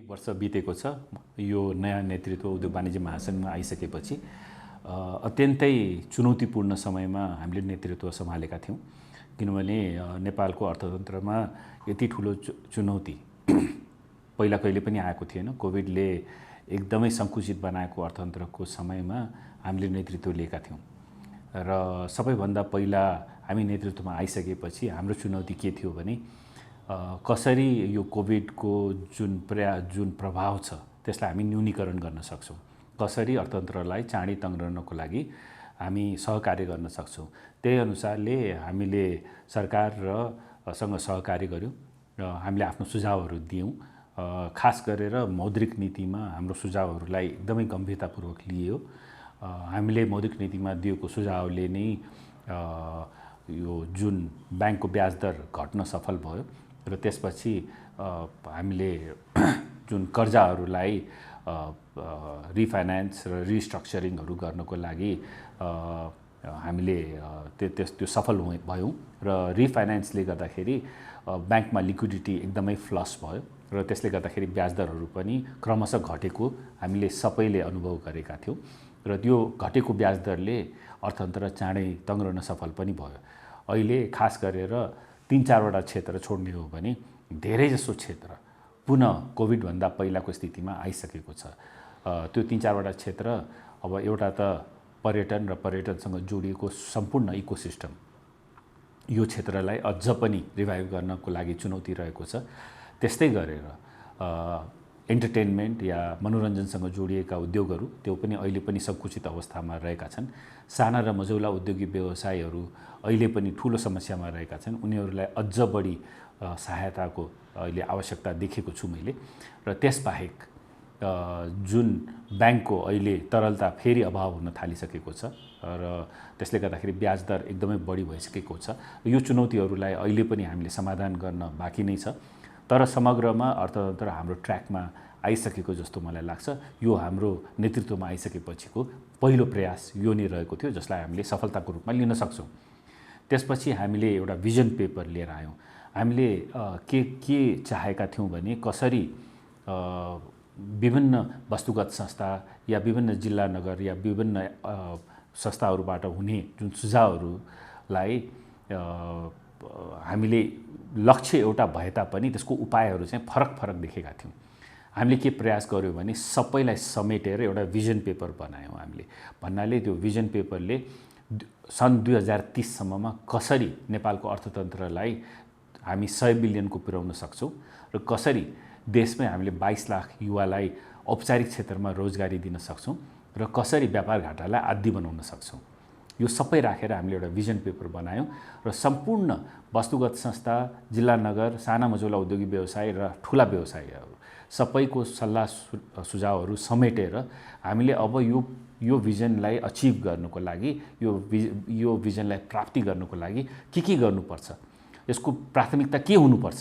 एक वर्ष बितेको छ यो नयाँ नेतृत्व उद्योग वाणिज्य महासंघमा आइसकेपछि अत्यन्तै चुनौतीपूर्ण समयमा हामीले नेतृत्व सम्हालेका थियौँ किनभने नेपालको अर्थतन्त्रमा यति ठुलो चुनौती पहिला कहिले पनि आएको थिएन। कोभिडले एकदमै सङ्कुचित बनाएको अर्थतन्त्रको समयमा हामीले नेतृत्व लिएका थियौँ र सबैभन्दा पहिला हामी नेतृत्वमा आइसकेपछि हाम्रो चुनौती के थियो भने कसरी यो कोभिडको जुन प्रभाव छ त्यसलाई हामी न्यूनीकरण गर्न सक्छौँ, कसरी अर्थतन्त्रलाई चाँडै तङ्ग्रनको लागि हामी सहकार्य गर्न सक्छौँ। त्यही अनुसारले हामीले सरकार र सँग सहकार्य गर्यौँ र हामीले आफ्नो सुझावहरू दियौँ। खास गरेर मौद्रिक नीतिमा हाम्रो सुझावहरूलाई एकदमै गम्भीरतापूर्वक लियो। हामीले मौद्रिक नीतिमा दिएको सुझावले नै यो जुन ब्याङ्कको ब्याज दर घट्न सफल भयो र त्यसपछि हामीले जुन कर्जाहरूलाई रिफाइनान्स र रिस्ट्रक्चरिङहरू गर्नको लागि हामीले त्यो सफल भयौँ र रिफाइनान्सले गर्दाखेरि ब्याङ्कमा लिक्विडिटी एकदमै फ्लस भयो र त्यसले गर्दाखेरि ब्याज दरहरू पनि क्रमशः घटेको हामीले सबैले अनुभव गरेका थियौँ र त्यो घटेको ब्याज दरले अर्थतन्त्र चाँडै तङ्ग्रन सफल पनि भयो। अहिले खास गरेर 3-4वटा क्षेत्र छोड्ने हो भने धेरैजसो क्षेत्र पुनः कोभिडभन्दा पहिलाको स्थितिमा आइसकेको छ। त्यो 3-4वटा क्षेत्र अब एउटा त पर्यटन र पर्यटनसँग जोडिएको सम्पूर्ण इकोसिस्टम यो क्षेत्रलाई अझ पनि रिभाइभ गर्नको लागि चुनौती रहेको छ। त्यस्तै गरेर एन्टरटेनमेन्ट या मनोरञ्जनसँग जोडिएका उद्योगहरू त्यो पनि अहिले पनि सङ्कुचित अवस्थामा रहेका छन्। साना र मझौला उद्योगिक व्यवसायहरू अहिले पनि ठुलो समस्यामा रहेका छन्। उनीहरूलाई अझ बढी सहायताको अहिले आवश्यकता देखेको छु मैले। र त्यसबाहेक जुन ब्याङ्कको अहिले तरलता फेरि अभाव हुन थालिसकेको छ र त्यसले गर्दाखेरि ब्याज दर एकदमै बढी भइसकेको छ। यो चुनौतीहरूलाई अहिले पनि हामीले समाधान गर्न बाँकी नै छ, तर समग्रमा अर्थतन्त्र हाम्रो ट्र्याकमा आइसकेको जस्तो मलाई लाग्छ। यो हाम्रो नेतृत्वमा आइसकेपछिको पहिलो प्रयास यो नै रहेको थियो जसलाई हामीले सफलताको रूपमा लिन सक्छौँ। त्यसपछि हामीले एउटा भिजन पेपर लिएर आयौँ। हामीले के चाहेका थियौँ भने कसरी विभिन्न वस्तुगत संस्था या विभिन्न जिल्ला नगर या विभिन्न संस्थाहरूबाट हुने जुन सुझावहरूलाई हामीले लक्ष्य एउटा भए तापनि त्यसको उपायहरू चाहिँ फरक देखेका थियौँ। हामीले के प्रयास गर्यौँ भने सबैलाई समेटेर एउटा भिजन पेपर बनायौँ। हामीले भन्नाले त्यो भिजन पेपरले सन् 2030 सम्ममा कसरी नेपालको अर्थतन्त्रलाई हामी 100 बिलियनको पुर्याउन सक्छौँ र कसरी देशमै हामीले 22 लाख युवालाई औपचारिक क्षेत्रमा रोजगारी दिन सक्छौँ र कसरी व्यापार घाटालाई आदि बनाउन सक्छौँ। यो सबै राखेर हामीले एउटा भिजन पेपर बनायौँ र सम्पूर्ण वस्तुगत संस्था, जिल्ला नगर, साना मझौला उद्योगिक व्यवसाय र ठुला व्यवसायहरू सबैको सल्लाह सुझावहरू समेटेर हामीले अब यो भिजनलाई अचिभ गर्नको लागि यो भिजनलाई प्राप्ति गर्नको लागि के गर्नुपर्छ, यसको प्राथमिकता के हुनुपर्छ,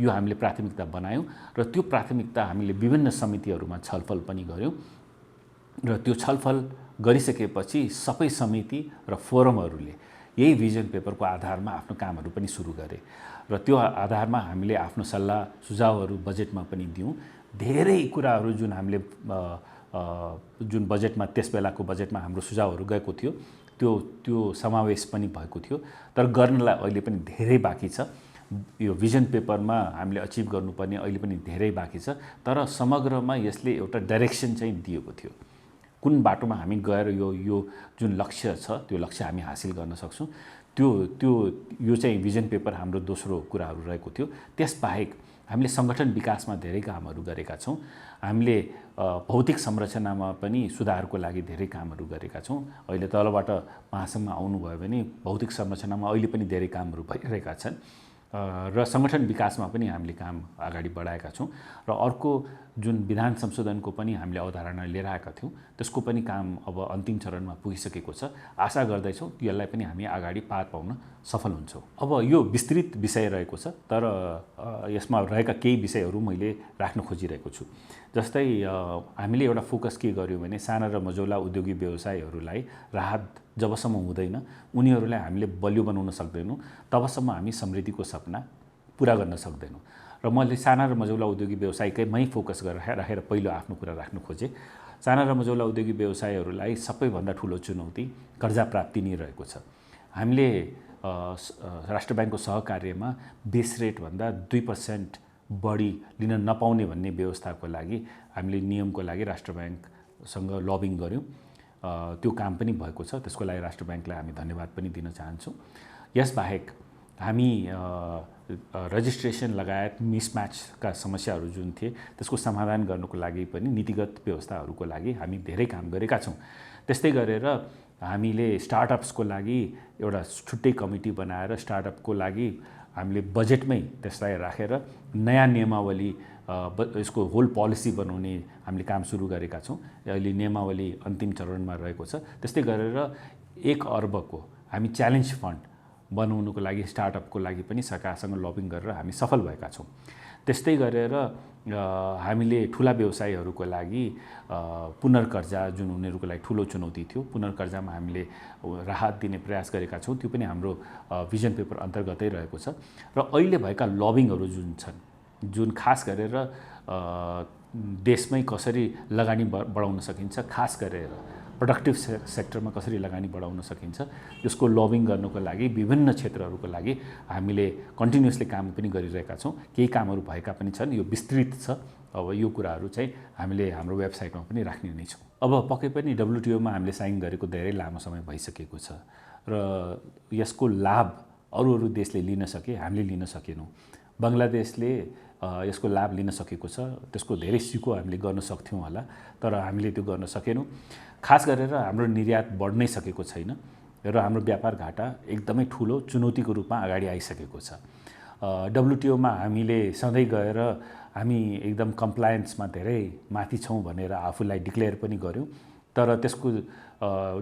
यो हामीले प्राथमिकता बनायौँ र त्यो प्राथमिकता हामीले विभिन्न समितिहरूमा छलफल पनि गऱ्यौँ र त्यो छलफल गरिसकेपछि सबै समिति र फोरमहरूले यही भिजन पेपरको आधारमा आफ्नो कामहरू पनि सुरु गरे र त्यो आधारमा हामीले आफ्नो सल्लाह सुझावहरू बजेटमा पनि दियौँ। धेरै कुराहरू जुन हामीले जुन बजेटमा त्यस बेलाको बजेटमा हाम्रो सुझावहरू गएको थियो त्यो समावेश पनि भएको थियो, तर गर्नलाई अहिले पनि धेरै बाँकी छ। यो भिजन पेपरमा हामीले अचिभ गर्नुपर्ने अहिले पनि धेरै बाँकी छ, तर समग्रमा यसले एउटा डाइरेक्सन चाहिँ दिएको थियो। कुन बाटोमा हामी गएर यो जुन लक्ष्य छ त्यो लक्ष्य हामी हासिल गर्न सक्छौँ, यो चाहिँ भिजन पेपर हाम्रो दोस्रो कुराहरू रहेको थियो। त्यसबाहेक हामीले सङ्गठन विकासमा धेरै कामहरू गरेका छौँ। हामीले भौतिक संरचनामा पनि सुधारको लागि धेरै कामहरू गरेका छौँ। अहिले तलबाट महासंघमा आउनुभयो भने भौतिक संरचनामा अहिले पनि धेरै कामहरू भइरहेका छन् र सङ्गठन विकासमा पनि हामीले काम अगाडि बढाएका छौँ र अर्को जुन विधान संशोधनको पनि हामीले अवधारणा लिएर आएका थियौँ त्यसको पनि काम अब अन्तिम चरणमा पुगिसकेको छ। आशा गर्दैछौँ यसलाई पनि हामी अगाडि पार पाउन सफल हुन्छौँ। अब यो विस्तृत विषय रहेको छ, तर यसमा रहेका केही विषयहरू मैले राख्न खोजिरहेको छु। जस्तै हामीले एउटा फोकस के गर्यौँ भने साना र मझौला उद्योगिक व्यवसायहरूलाई राहत जबसम्म हुँदैन, उनीहरूलाई हामीले बलियो बनाउन सक्दैनौँ, तबसम्म हामी समृद्धिको सपना पुरा गर्न सक्दैनौँ र मैले साना र मझौला उद्योगी व्यवसायकै फोकस गरेर राखेर पहिलो आफ्नो कुरा राख्नु खोजेँ। साना र मझौला उद्योगी व्यवसायहरूलाई सबैभन्दा ठुलो चुनौती कर्जा प्राप्ति नै रहेको छ। हामीले राष्ट्र ब्याङ्कको सहकार्यमा बेस रेटभन्दा 2% बढी लिन नपाउने भन्ने व्यवस्थाको लागि हामीले नियमको लागि राष्ट्र ब्याङ्कसँग लबिङ गऱ्यौँ। त्यो काम पनि भएको छ। त्यसको लागि राष्ट्र ब्याङ्कलाई हामी धन्यवाद पनि दिन चाहन्छौँ। यसबाहेक हामी रजिस्ट्रेसन लगायत मिसम्याचका समस्याहरू जुन थिए त्यसको समाधान गर्नको लागि पनि नीतिगत व्यवस्थाहरूको लागि हामी धेरै काम गरेका छौँ। त्यस्तै गरेर हामीले स्टार्टअप्सको लागि एउटा छुट्टै कमिटी बनाएर स्टार्टअपको लागि हामीले बजेटमै त्यसलाई राखेर नयाँ नियमावली यसको होल पोलिसी बनाउने हामीले काम सुरु गरेका छौँ। अहिले नियमावली अन्तिम चरणमा रहेको छ। त्यस्तै गरेर 1 अर्बको हामी च्यालेन्ज फन्ड बनाउनुको लागि स्टार्टअपको लागि पनि सरकारसँग लबिङ गरेर हामी सफल भएका छौँ। त्यस्तै गरेर हामीले ठुला व्यवसायीहरूको लागि पुनर्कर्जा जुन उनीहरूको लागि ठुलो चुनौती थियो, पुनर्कर्जामा हामीले राहत दिने प्रयास गरेका छौँ। त्यो पनि हाम्रो भिजन पेपर अन्तर्गतै रहेको छ। र अहिले भएका लबिङहरू जुन छन्, जुन खास गरेर देशमै कसरी लगानी बढाउन सकिन्छ, खास गरेर प्रोडक्टिभ सेक्टरमा कसरी लगानी बढाउन सकिन्छ, यसको लबिङ गर्नको लागि विभिन्न क्षेत्रहरूको लागि हामीले कन्टिन्युसली काम पनि गरिरहेका छौँ। केही कामहरू भएका पनि छन्। यो विस्तृत छ। अब यो कुराहरू चाहिँ हामीले हाम्रो वेबसाइटमा पनि राख्ने नै छौँ। अब पक्कै पनि WTOमा हामीले साइन गरेको धेरै लामो समय भइसकेको छ र यसको लाभ अरू देशले लिन सके, हामीले लिन सकेनौँ। बङ्गलादेशले यसको लाभ लिन सकेको छ। त्यसको धेरै सिको हामीले गर्न सक्थ्यौँ होला, तर हामीले त्यो गर्न सकेनौँ। खास गरेर हाम्रो निर्यात बढ्नै सकेको छैन र हाम्रो व्यापार घाटा एकदमै ठुलो चुनौतीको रूपमा अगाडि आइसकेको छ। WTOमा हामीले सधैँ गएर हामी एकदम कम्प्लायन्समा धेरै माथि छौँ भनेर आफूलाई डिक्लेयर पनि गऱ्यौँ, तर त्यसको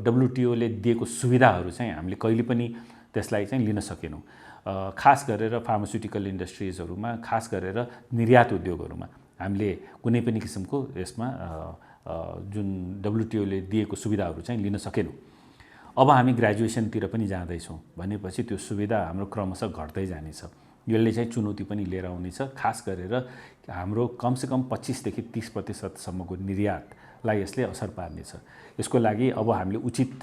WTOले दिएको सुविधाहरू चाहिँ हामीले कहिले पनि त्यसलाई चाहिँ लिन सकेनौँ। खास गरेर फार्मास्युटिकल इन्डस्ट्रिजहरूमा, खास गरेर निर्यात उद्योगहरूमा हामीले कुनै पनि किसिमको यसमा जुन WTOले दिएको सुविधाहरू चाहिँ लिन सकेनौँ। अब हामी ग्रेजुएसनतिर पनि जाँदैछौँ भनेपछि त्यो सुविधा हाम्रो क्रमशः घट्दै जानेछ। यसले चाहिँ चुनौती पनि लिएर आउनेछ। खास गरेर हाम्रो कमसेकम 25 देखि 30% निर्यातलाई यसले असर पार्नेछ। यसको लागि अब हामीले उचित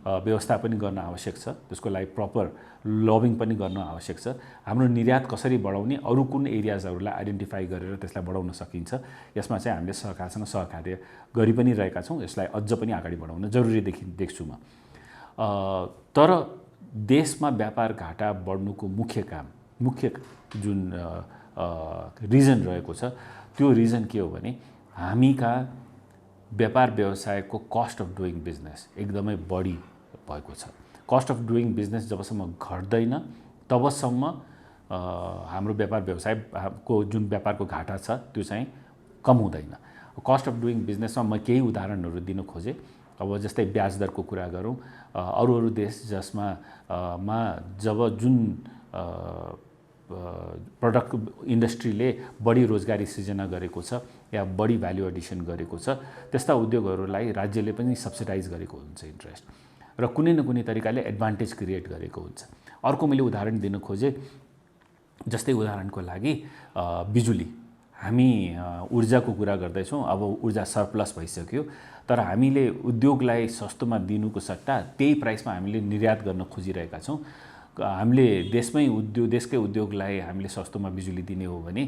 व्यवस्था पनि गर्न आवश्यक छ। त्यसको लागि प्रपर लबिङ पनि गर्न आवश्यक छ। हाम्रो निर्यात कसरी बढाउने, अरू कुन एरियाजहरूलाई आइडेन्टिफाई गरेर त्यसलाई बढाउन सकिन्छ, यसमा चाहिँ हामीले सरकारसँग सहकार्य गरि पनि रहेका छौँ। यसलाई अझ पनि अगाडि बढाउन जरुरी देख्छु म। तर देशमा व्यापार घाटा बढ्नुको मुख्य जुन रिजन रहेको छ, त्यो रिजन के हो भने हामीका व्यापार व्यवसायको कस्ट अफ डुइङ बिजनेस एकदमै बढी भएको छ। कस्ट अफ डुइङ बिजनेस जबसम्म घट्दैन तबसम्म हाम्रो व्यापार व्यवसायको जुन व्यापारको घाटा छ त्यो चाहिँ कम हुँदैन। कस्ट अफ डुइङ बिजनेसमा म केही उदाहरणहरू दिन खोजेँ। अब जस्तै ब्याज दरको कुरा गरौँ, अरू देश जसमा जब जुन प्रोडक्ट इन्डस्ट्रीले बढी रोजगारी सृजना गरेको छ या बढी भ्यालु एडिसन गरेको छ, त्यस्ता उद्योगहरूलाई राज्यले पनि सब्सिडाइज गरेको हुन्छ इन्ट्रेस्ट, र कुनै न कुनै तरिकाले एडभान्टेज क्रिएट गरेको हुन्छ। अर्को मैले उदाहरण दिन खोजेँ, जस्तै उदाहरणको लागि बिजुली। हामी ऊर्जाको कुरा गर्दैछौँ। अब ऊर्जा सरप्लस भइसक्यो, तर हामीले उद्योगलाई सस्तोमा दिनुको सट्टा त्यही प्राइसमा हामीले निर्यात गर्न खोजिरहेका छौँ। हामीले देशकै उद्योगलाई हामीले सस्तोमा बिजुली दिने हो भने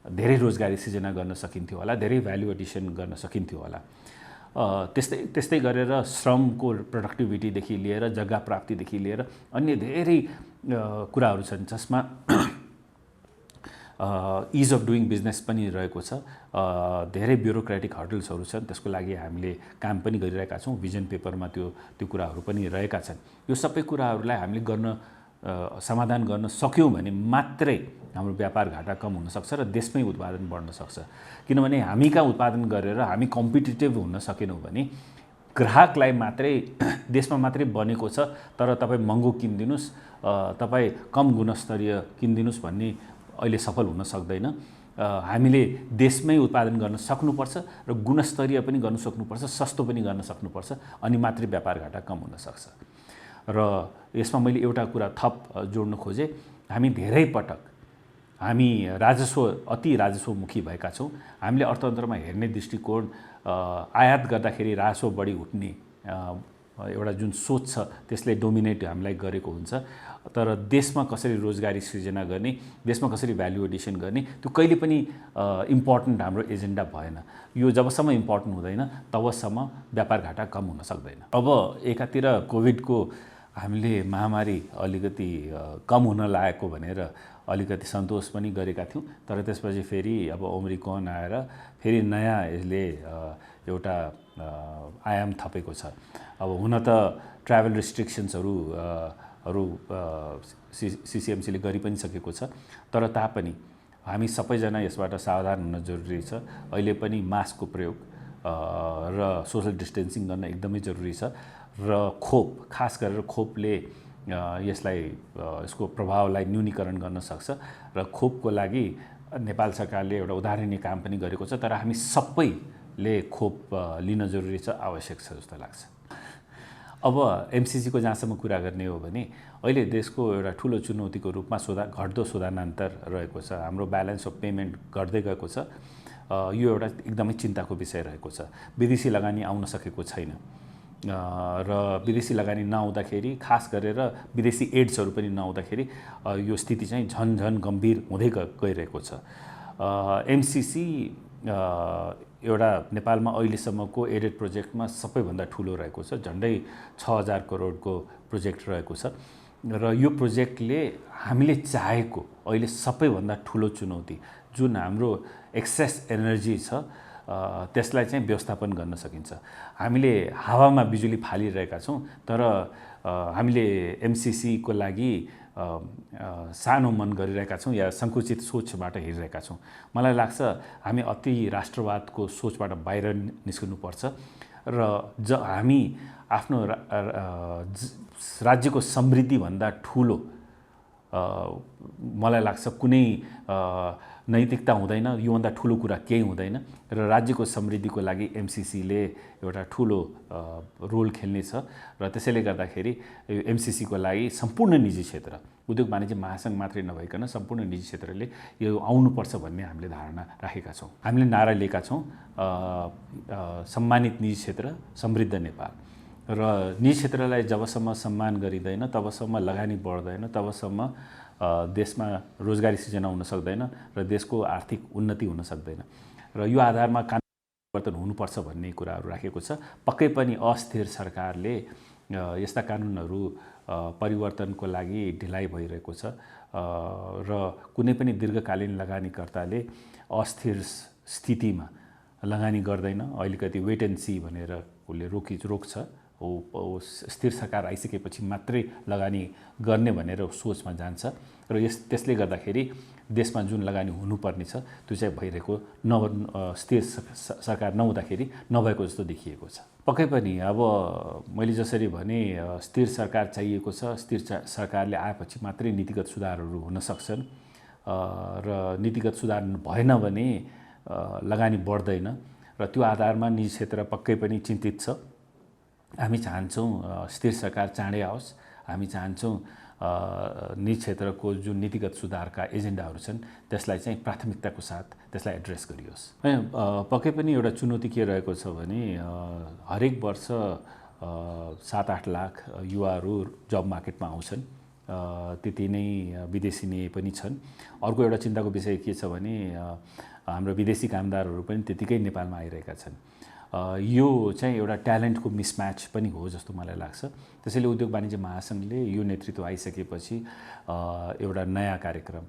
धेरै रोजगारी सृजना गर्न सकिन्थ्यो होला, धेरै भ्यालु एडिसन गर्न सकिन्थ्यो होला। त्यस्तै गरेर श्रमको प्रोडक्टिभिटीदेखि लिएर जग्गा प्राप्तिदेखि लिएर अन्य धेरै कुराहरू छन् जसमा इज अफ डुइङ बिजनेस पनि रहेको छ। धेरै ब्युरोक्रेटिक हर्डल्सहरू छन्, त्यसको लागि हामीले काम पनि गरिरहेका छौँ। भिजन पेपरमा त्यो कुराहरू पनि रहेका छन्। यो सबै कुराहरूलाई हामीले समाधान गर्न सक्यौँ भने मात्रै हाम्रो व्यापार घाटा कम हुनसक्छ र देशमै उत्पादन बढ्न सक्छ। किनभने हामी कहाँ उत्पादन गरेर हामी कम्पिटिटिभ हुन सकेनौँ भने ग्राहकलाई मात्रै देशमा मात्रै बनेको छ तर तपाईँ महँगो किनिदिनुहोस्, तपाईँ कम गुणस्तरीय किनिदिनुहोस् भन्ने अहिले सफल हुन सक्दैन। हामीले देशमै उत्पादन गर्न सक्नुपर्छ र गुणस्तरीय पनि गर्न सक्नुपर्छ, सस्तो पनि गर्न सक्नुपर्छ, अनि मात्रै व्यापार घाटा कम हुन सक्छ। र यसमा मैले एउटा कुरा थप जोड्न खोजेँ। हामी धेरै पटक हामी अति राजस्वमुखी भएका छौँ। हामीले अर्थतन्त्रमा हेर्ने दृष्टिकोण आयात गर्दाखेरि राजस्व बढी उठ्ने एउटा जुन सोच छ त्यसले डोमिनेट हामीलाई गरेको हुन्छ। तर देशमा कसरी रोजगारी सृजना गर्ने, देशमा कसरी भ्यालु एडिसन गर्ने, त्यो कहिले पनि इम्पोर्टेन्ट हाम्रो एजेन्डा भएन। यो जबसम्म इम्पोर्टेन्ट हुँदैन तबसम्म व्यापार घाटा कम हुन सक्दैन। अब एकातिर कोभिडको हामीले महामारी अलिकति कम हुन लागेको भनेर अलिकति सन्तोष पनि गरेका थियौँ, तर त्यसपछि फेरि अब ओमिक्रोन आएर फेरि नयाँ यसले एउटा आयाम थपेको छ। अब हुन त ट्राभल रिस्ट्रिक्सन्सहरू सिसिएमसीले गरि पनि सकेको छ, तर तापनि हामी सबैजना यसबाट सावधान हुन जरुरी छ। अहिले पनि मास्कको प्रयोग र सोशल डिस्टेन्सिङ गर्न एकदमै जरुरी छ र खोप, खास गरेर खोपले यसको प्रभावलाई न्यूनीकरण गर्न सक्छ र खोपको लागि नेपाल सरकारले एउटा उदाहरणीय काम पनि गरेको छ। तर हामी सबैले खोप लिन जरुरी छ, आवश्यक छ जस्तो लाग्छ। अब एमसिसीको जहाँसम्म कुरा गर्ने हो भने अहिले देशको एउटा ठुलो चुनौतीको रूपमा घट्दो शोधानान्तर रहेको छ। हाम्रो ब्यालेन्स अफ पेमेन्ट घट्दै गएको छ। यो एउटा एकदमै चिन्ताको विषय रहेको छ। विदेशी लगानी आउन सकेको छैन र विदेशी लगानी नआउँदाखेरि, खास गरेर विदेशी एड्सहरू पनि नआउँदाखेरि यो स्थिति चाहिँ झन गम्भीर हुँदै गइरहेको छ। एमसिसी एउटा नेपालमा अहिलेसम्मको एडेड प्रोजेक्टमा सबैभन्दा ठुलो रहेको छ। झन्डै 6000 करोडको प्रोजेक्ट रहेको छ र यो प्रोजेक्टले हामीले चाहेको अहिले सबैभन्दा ठुलो चुनौती जुन हाम्रो एक्सेस एनर्जी छ त्यसलाई चाहिँ व्यवस्थापन गर्न सकिन्छ। हामीले हावामा बिजुली फालिरहेका छौँ, तर हामीले एमसिसीको लागि सानो मन गरिरहेका छौँ या सङ्कुचित सोचबाट हेरिरहेका छौँ। मलाई लाग्छ हामी अति राष्ट्रवादको सोचबाट बाहिर निस्कनुपर्छ र हामी आफ्नो राज्यको समृद्धिभन्दा ठुलो मलाई लाग्छ कुनै नैतिकता हुँदैन, योभन्दा ठुलो कुरा केही हुँदैन र राज्यको समृद्धिको लागि एमसिसीले एउटा ठुलो रोल खेल्नेछ र त्यसैले गर्दाखेरि यो एमसिसीको लागि सम्पूर्ण निजी क्षेत्र, उद्योग वाणिज्य महासङ्घ मात्रै नभइकन सम्पूर्ण निजी क्षेत्रले यो आउनुपर्छ भन्ने हामीले धारणा राखेका छौँ। हामीले नारा लिएका छौँ, सम्मानित निजी क्षेत्र, समृद्ध नेपाल। र निजी क्षेत्रलाई जबसम्म सम्मान गरिँदैन, तबसम्म लगानी बढ्दैन, तबसम्म देशमा रोजगारी सृजना हुन सक्दैन र देशको आर्थिक उन्नति हुन सक्दैन। र यो आधारमा कानुन परिवर्तन हुनुपर्छ भन्ने कुराहरू राखेको छ। पक्कै पनि अस्थिर सरकारले यस्ता कानुनहरू परिवर्तनको लागि ढिलाइ भइरहेको छ र कुनै पनि दीर्घकालीन लगानीकर्ताले अस्थिर स्थितिमा लगानी गर्दैन। अलिकति वेट एन्ड सी भनेर उसले रोक्छ। स्थिर सरकार आइसकेपछि मात्रै लगानी गर्ने भनेर सोचमा जान्छ र त्यसले गर्दाखेरि देशमा जुन लगानी हुनुपर्ने छ त्यो चाहिँ भइरहेको स्थिर सरकार नहुँदाखेरि नभएको जस्तो देखिएको छ। पक्कै पनि अब मैले जसरी भने स्थिर सरकार चाहिएको छ। स्थिर सरकारले आएपछि मात्रै नीतिगत सुधारहरू हुन सक्छन् र नीतिगत सुधार भएन भने लगानी बढ्दैन र त्यो आधारमा निजी क्षेत्र पक्कै पनि चिन्तित छ। हामी चाहन्छौँ स्थिर सरकार चाँडै आओस्। हामी चाहन्छौँ निजी क्षेत्रको जुन नीतिगत सुधारका एजेन्डाहरू छन् त्यसलाई चाहिँ प्राथमिकताको साथ त्यसलाई एड्रेस गरियोस्। पक्कै पनि एउटा चुनौती के रहेको छ भने हरेक वर्ष 7-8 लाख युवाहरू जब मार्केटमा आउँछन्, त्यति नै विदेशी नै पनि छन्। अर्को एउटा चिन्ताको विषय के छ भने हाम्रो विदेशी कामदारहरू पनि त्यतिकै नेपालमा आइरहेका छन्। यो चाहिँ एउटा ट्यालेन्टको मिसम्याच पनि हो जस्तो मलाई लाग्छ। त्यसैले उद्योग वाणिज्य महासङ्घले यो नेतृत्व आइसकेपछि एउटा नयाँ कार्यक्रम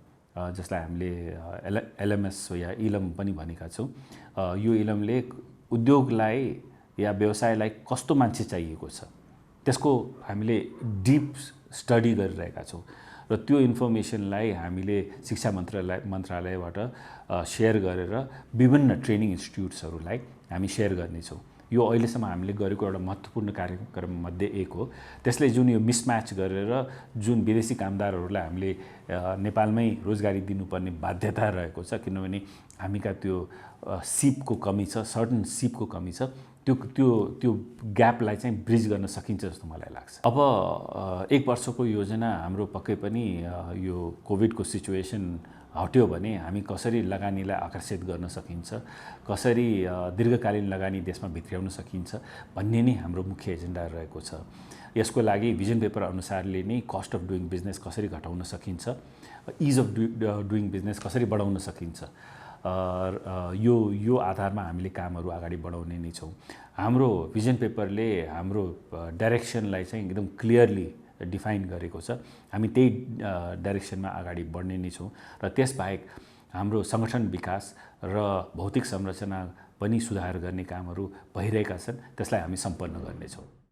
जसलाई हामीले एलएमएस या इलम पनि भनेका छौँ, यो इलमले उद्योगलाई या व्यवसायलाई कस्तो मान्छे चाहिएको छ त्यसको हामीले डिप स्टडी गरिरहेका छौँ र त्यो इन्फर्मेसनलाई हामीले शिक्षा मन्त्रालयबाट सेयर गरेर विभिन्न ट्रेनिङ इन्स्टिट्युट्सहरूलाई हामी सेयर गर्नेछौँ। यो अहिलेसम्म हामीले गरेको एउटा महत्त्वपूर्ण कार्यक्रममध्ये एक हो। त्यसले जुन यो मिसम्याच गरेर जुन विदेशी कामदारहरूलाई हामीले नेपालमै रोजगारी दिनुपर्ने बाध्यता रहेको छ, किनभने हामीका त्यो सिपको कमी छ, सर्टन सिपको कमी छ, त्यो ग्यापलाई चाहिँ ब्रिज गर्न सकिन्छ जस्तो मलाई लाग्छ। अब 1 वर्षको योजना हाम्रो पक्कै पनि यो कोभिडको सिचुएसन हट्यो भने हामी कसरी लगानीलाई आकर्षित गर्न सकिन्छ, कसरी दीर्घकालीन लगानी देशमा भित्र्याउन सकिन्छ भन्ने नै हाम्रो मुख्य एजेन्डा रहेको छ। यसको लागि भिजन पेपर अनुसारले नै कस्ट अफ डुइङ बिजनेस कसरी घटाउन सकिन्छ, इज अफ डुइङ बिजनेस कसरी बढाउन सकिन्छ, यो आधारमा हामीले कामहरू अगाडि बढाउने नै छौँ। हाम्रो भिजन पेपरले हाम्रो डाइरेक्सनलाई चाहिँ एकदम क्लियरली डिफाइन गरेको छ। हामी त्यही डाइरेक्सनमा अगाडि बढ्ने नै छौँ र त्यसबाहेक हाम्रो सङ्गठन विकास र भौतिक संरचना पनि सुधार गर्ने कामहरू भइरहेका छन्, त्यसलाई हामी सम्पन्न गर्नेछौँ।